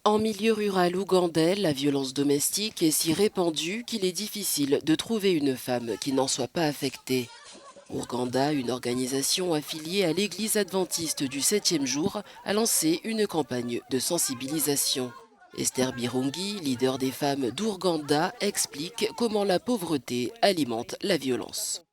En milieu rural ougandais, la violence domestique est si répandue qu'il est difficile de trouver une femme qui n'en soit pas affectée. Ouganda, une organisation affiliée à l'Église adventiste du 7e jour, a lancé une campagne de sensibilisation. Esther Birungi, leader des femmes d'Ouganda, explique comment la pauvreté alimente la violence.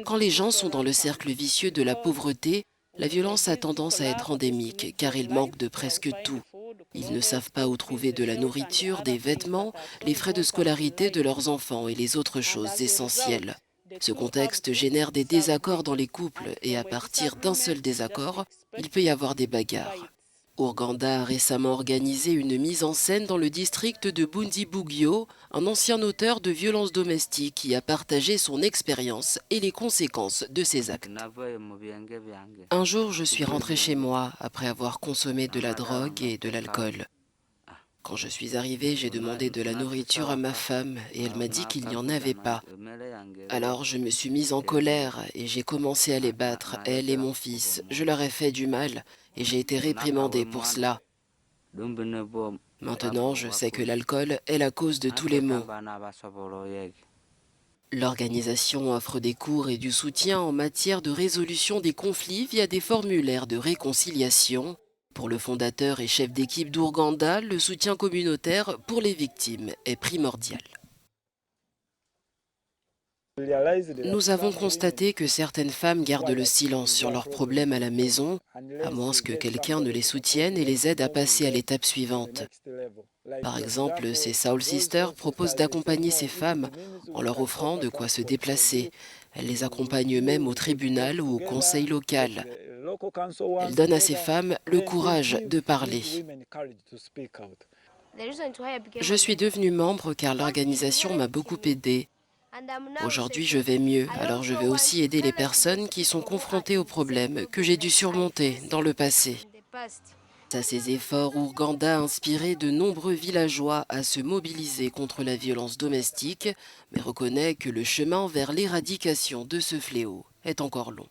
Quand les gens sont dans le cercle vicieux de la pauvreté, la violence a tendance à être endémique car ils manquent de presque tout. Ils ne savent pas où trouver de la nourriture, des vêtements, les frais de scolarité de leurs enfants et les autres choses essentielles. Ce contexte génère des désaccords dans les couples et à partir d'un seul désaccord, il peut y avoir des bagarres. Ouganda a récemment organisé une mise en scène dans le district de Bundibugyo, un ancien auteur de violences domestiques qui a partagé son expérience et les conséquences de ses actes. Un jour, je suis rentré chez moi après avoir consommé de la drogue et de l'alcool. Quand je suis arrivé, j'ai demandé de la nourriture à ma femme et elle m'a dit qu'il n'y en avait pas. Alors je me suis mise en colère et j'ai commencé à les battre, elle et mon fils. Je leur ai fait du mal et j'ai été réprimandé pour cela. Maintenant, je sais que l'alcool est la cause de tous les maux. L'organisation offre des cours et du soutien en matière de résolution des conflits via des formulaires de réconciliation. Pour le fondateur et chef d'équipe d'Ouganda, le soutien communautaire pour les victimes est primordial. Nous avons constaté que certaines femmes gardent le silence sur leurs problèmes à la maison, à moins que quelqu'un ne les soutienne et les aide à passer à l'étape suivante. Par exemple, ces Soul Sisters proposent d'accompagner ces femmes en leur offrant de quoi se déplacer. Elles les accompagnent même au tribunal ou au conseil local. Elles donnent à ces femmes le courage de parler. Je suis devenue membre car l'organisation m'a beaucoup aidée. Aujourd'hui, je vais mieux, alors je vais aussi aider les personnes qui sont confrontées aux problèmes que j'ai dû surmonter dans le passé. À ces efforts, Ouganda a inspiré de nombreux villageois à se mobiliser contre la violence domestique, mais reconnaît que le chemin vers l'éradication de ce fléau est encore long.